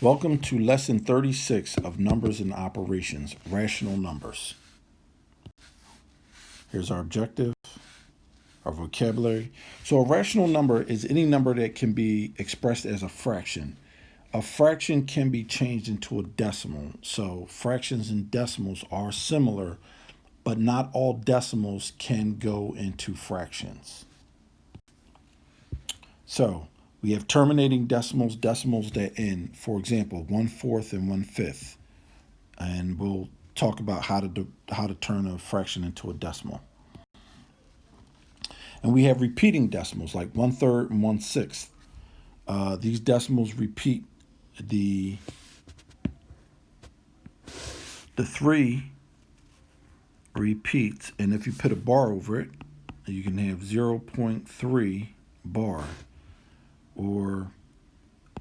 Welcome to lesson 36 of Numbers and Operations, Rational Numbers. Here's our objective, our vocabulary. So a rational number is any number that can be expressed as a fraction. A fraction can be changed into a decimal. So fractions and decimals are similar, but not all decimals can go into fractions. So we have terminating decimals, decimals that end, for example, 1/4 and 1/5. And we'll talk about how to turn a fraction into a decimal. And we have repeating decimals like 1/3 and 1/6. These decimals repeat. The 3 repeats, and if you put a bar over it, you can have 0.3 bar or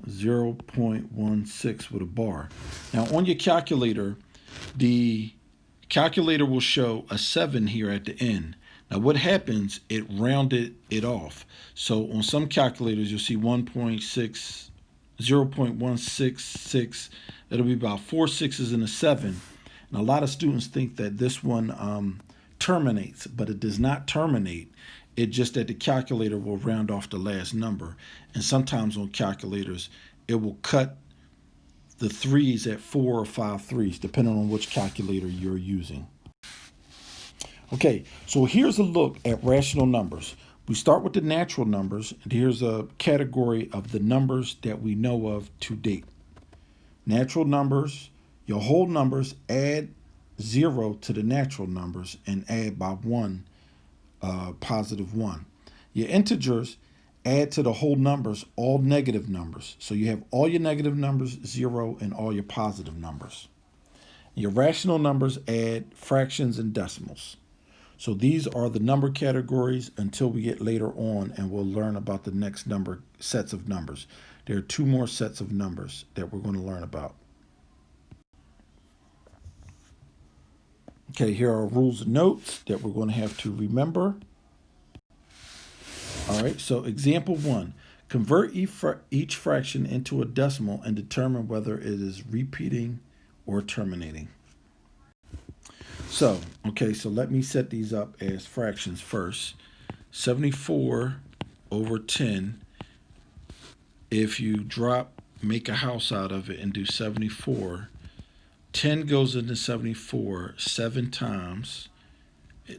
0.16 with a bar. Now on your calculator, the calculator will show a 7 here at the end. Now what happens, it rounded it off. So on some calculators, you'll see 1.6, 0.166. It'll be about 4 sixes and a 7. And a lot of students think that this one terminates, but it does not terminate. It just that the calculator will round off the last number. And sometimes on calculators, it will cut the 3's at 4 or 5 3's, depending on which calculator you're using. Okay, so here's a look at rational numbers. We start with the natural numbers, and here's a category of the numbers that we know of to date. Natural numbers, your whole numbers, add 0 to the natural numbers and add by 1, positive 1. Your integers, add to the whole numbers all negative numbers. So you have all your negative numbers, 0, and all your positive numbers. Your rational numbers add fractions and decimals. So these are the number categories until we get later on, and we'll learn about the next sets of numbers. There are 2 more sets of numbers that we're going to learn about. Okay, here are rules and notes that we're going to have to remember. All right, so example 1. Convert each fraction into a decimal and determine whether it is repeating or terminating. So let me set these up as fractions first. 74 over 10. If you make a house out of it and do 74, 10 goes into 74 7 times.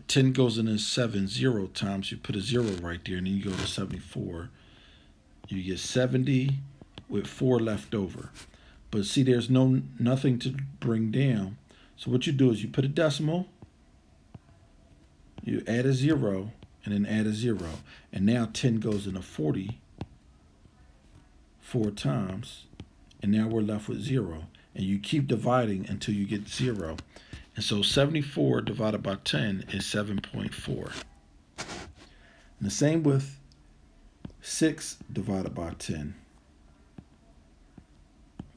10 goes into 7 0 times. You put a 0 right there, and then you go to 74. You get 70 with 4 left over. But see, there's nothing to bring down. So what you do is you put a decimal, you add a 0, and then add a 0. And now 10 goes into 40 4 times, and now we're left with 0. And you keep dividing until you get 0. And so 74 divided by 10 is 7.4. And the same with 6 divided by 10.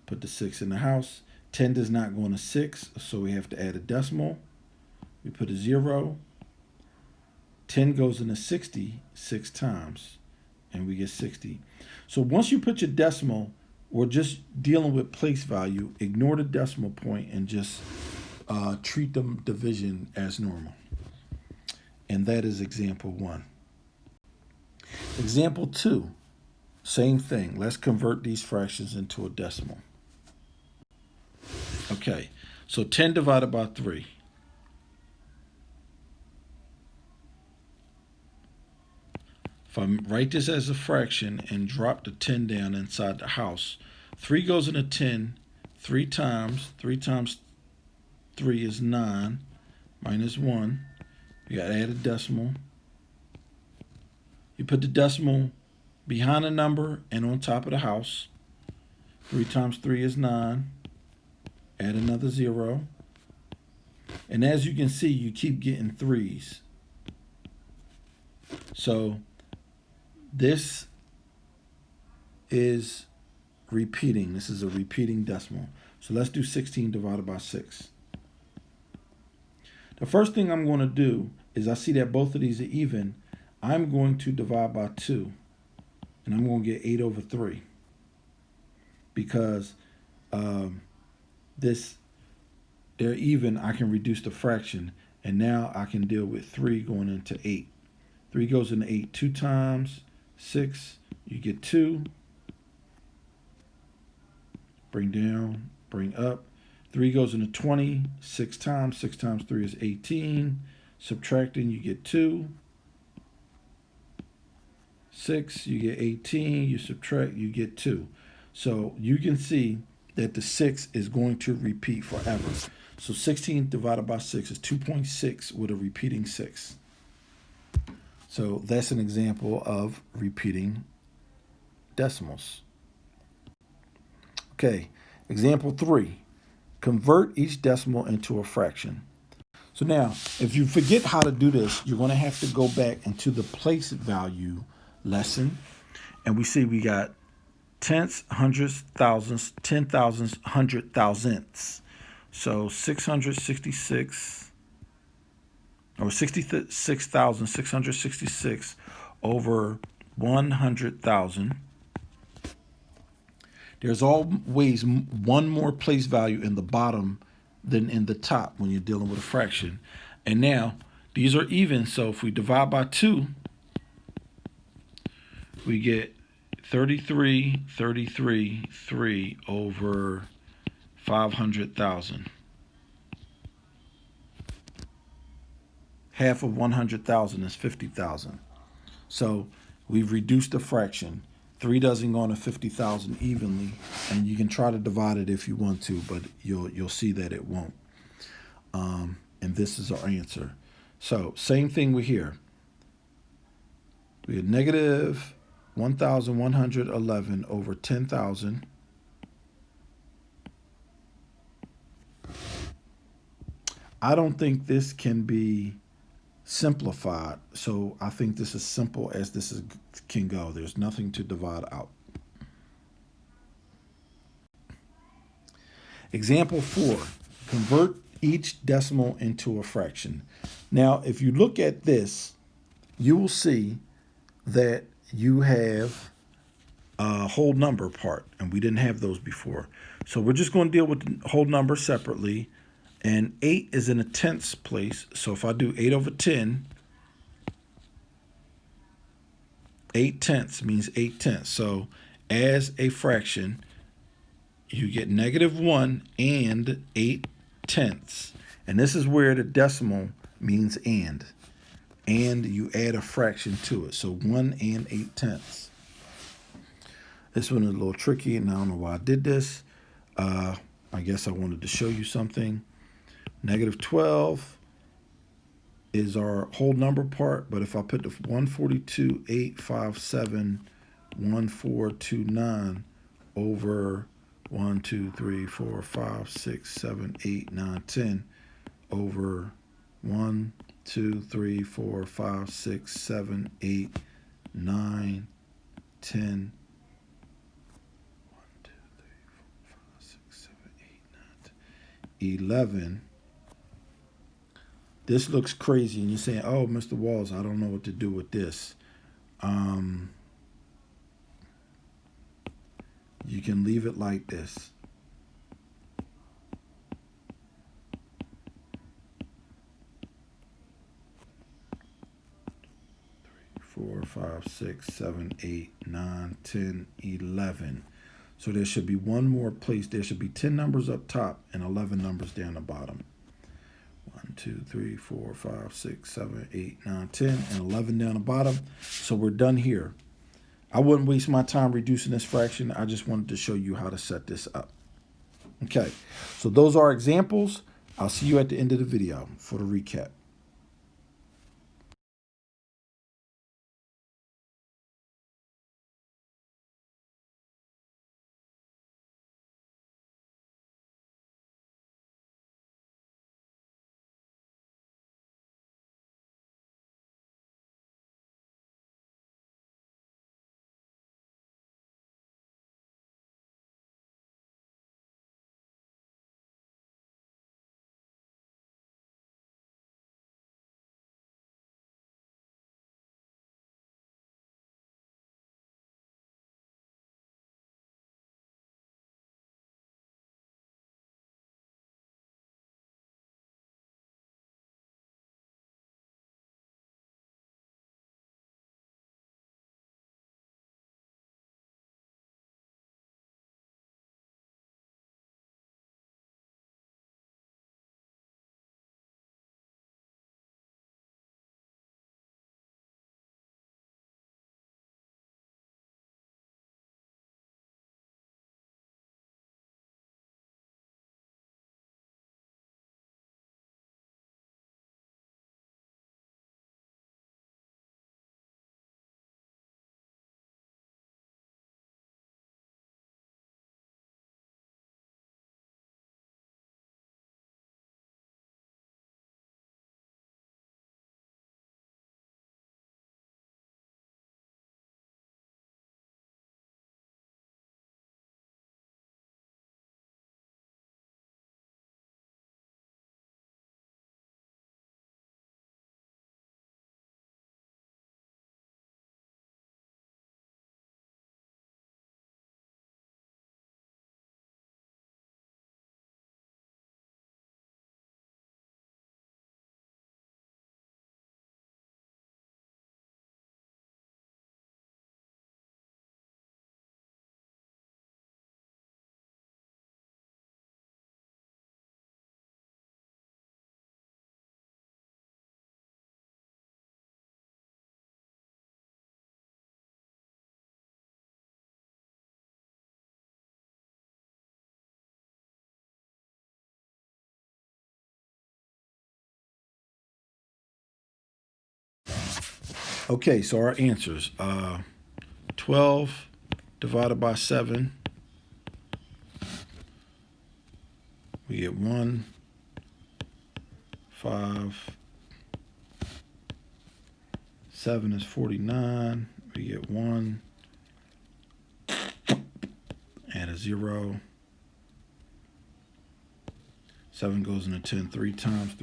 Put the 6 in the house. 10 does not go into 6, so we have to add a decimal. We put a 0. 10 goes into 60 6 times, and we get 60. So once you put your decimal, we're just dealing with place value. Ignore the decimal point and just treat the division as normal. And that is example 1. Example 2, same thing. Let's convert these fractions into a decimal. Okay, so 10 divided by 3. If I write this as a fraction and drop the 10 down inside the house, 3 goes into 10 3 times. 3 times 3 is 9, minus 1. You got to add a decimal. You put the decimal behind a number and on top of the house. 3 times 3 is 9. Add another 0. And as you can see, you keep getting 3's. So this is repeating. This is a repeating decimal. So let's do 16 divided by 6. The first thing I'm going to do is I see that both of these are even. I'm going to divide by 2, and I'm going to get 8 over 3. Because um, this, they're even, I can reduce the fraction. And now I can deal with 3 going into 8. 3 goes into 8 2 times. 6, you get 2. Bring down, bring up. 3 goes into 20, 6 times. 6 times 3 is 18. Subtracting, you get 2. 6, you get 18. You subtract, you get 2. So you can see that the 6 is going to repeat forever. So 16 divided by 6 is 2.6 with a repeating 6. So that's an example of repeating decimals. Okay, example 3. Convert each decimal into a fraction. So now, if you forget how to do this, you're going to have to go back into the place value lesson. And we see we got tenths, hundredths, thousandths, 10,000ths, 100,000ths. So 666, or 66,666 over 100,000. There's always one more place value in the bottom than in the top when you're dealing with a fraction. And now, these are even, so if we divide by 2, we get 3 over 500,000. Half of 100,000 is 50,000. So we've reduced the fraction. 3 doesn't go into 50,000 evenly, and you can try to divide it if you want to, but you'll see that it won't. And this is our answer. So same thing with here. We have negative 1,111 over 10,000. I don't think this can be simplified, so I think this is simple as this can go. There's nothing to divide out. Example 4, convert each decimal into a fraction. Now, if you look at this, you will see that you have a whole number part, and we didn't have those before. So we're just going to deal with the whole number separately, and 8 is in a tenths place. So if I do 8 over 10, 8 tenths means 8 tenths. So as a fraction, you get -1 and 8 tenths. And this is where the decimal means and. And you add a fraction to it. So 1 and 8 tenths. This one is a little tricky, and I don't know why I did this. I guess I wanted to show you something. -12 is our whole number part, but if I put the 142,857,1429 over 1, 2, 3, 4, 5, 6, 7, 8, 9, 10 over 1, 2, 3, 4, 5, 6, 7, 8, 9, 10. 1, 2, 3, 4, 5, 6, 7, 8, 9, 10, 11. This looks crazy, and you're saying, oh, Mr. Walls, I don't know what to do with this. You can leave it like this. 4, 5, 6, 7, 8, 9, 10, 11. So there should be one more place. There should be 10 numbers up top and 11 numbers down the bottom. 1, 2, 3, 4, 5, 6, 7, 8, 9, 10, and 11 down the bottom. So we're done here. I wouldn't waste my time reducing this fraction. I just wanted to show you how to set this up. Okay, so those are examples. I'll see you at the end of the video for the recap. Okay, so our answers. 12 divided by 7. We get 1, 5. 7 is 49. We get 1. Add a 0. 7 goes into 10 3 times.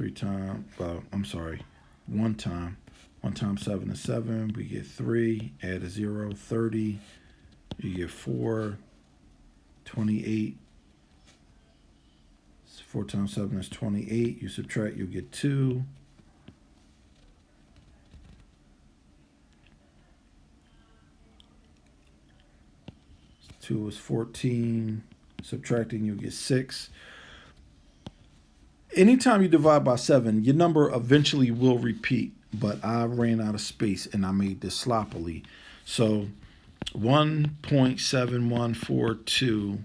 1 time. 1 times 7 is 7. We get 3. Add a 0. 30. You get 4. 28. 4 times 7 is 28. You subtract, you get 2. 2 is 14. Subtracting, you get 6. Anytime you divide by 7, your number eventually will repeat, but I ran out of space and I made this sloppily. So 1.7142,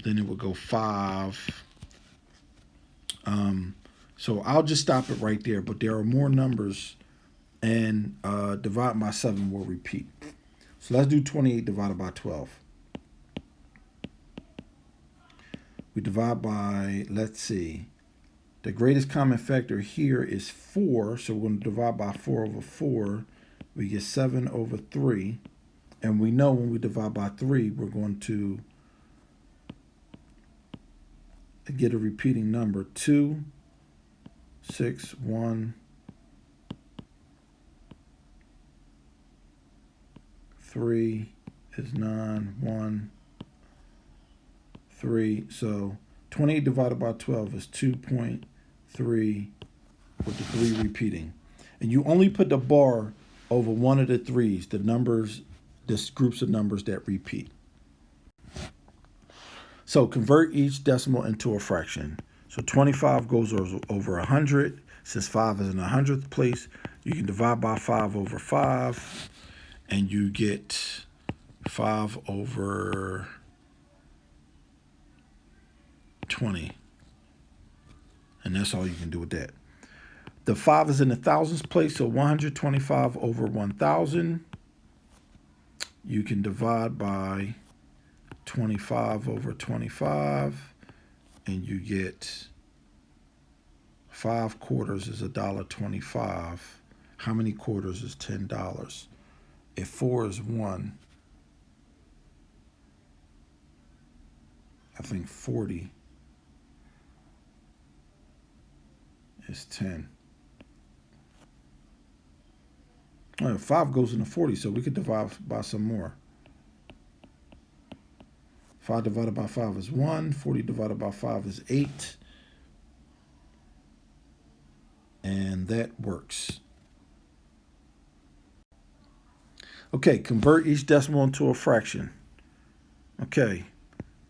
then it would go 5. So I'll just stop it right there, but there are more numbers, and dividing by 7 will repeat. So let's do 28 divided by 12. We divide by, let's see, the greatest common factor here is 4. So we're going to divide by 4 over 4. We get 7 over 3. And we know when we divide by 3, we're going to get a repeating number. 2, 6, 1, 3 is 9, 1, 3. So 28 divided by 12 is 2.3 with the 3 repeating. And you only put the bar over one of the 3s, the numbers, this groups of numbers that repeat. So convert each decimal into a fraction. So 25 goes over 100. Since 5 is in the 100th place, you can divide by 5 over 5, and you get 5 over 20. And that's all you can do with that. The 5 is in the thousandths place, so 125 over 1,000. You can divide by 25 over 25, and you get 5 quarters is $1.25. How many quarters is $10? If 4 is 1, I think 40 is 10. 5 goes into 40, so we could divide by some more. 5 divided by 5 is 1. 40 divided by 5 is 8. And that works. Okay, convert each decimal into a fraction. Okay,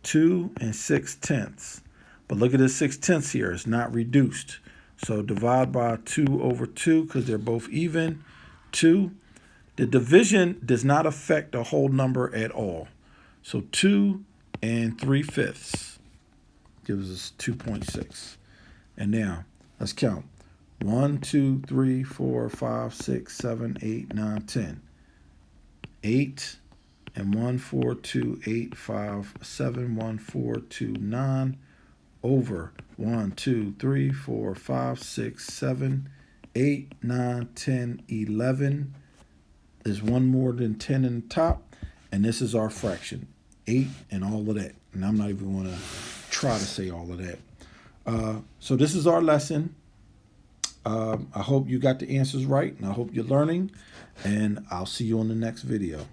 2 6/10. But look at this 6/10 here. It's not reduced. So divide by 2 over 2 because they're both even. 2. The division does not affect the whole number at all. So 2 3/5 gives us 2.6. And now let's count. 1, 2, 3, 4, 5, 6, 7, 8, 9, 10. 8 and 1, 4, 2, 8, 5, 7, 1, 4, 2, 9 over 1, 2, 3, 4, 5, 6, 7, 8, 9, 10, 11. There's one more than 10 in the top, and this is our fraction. 8 and all of that. And I'm not even going to try to say all of that. So this is our lesson. I hope you got the answers right, and I hope you're learning, and I'll see you on the next video.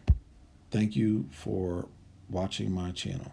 Thank you for watching my channel.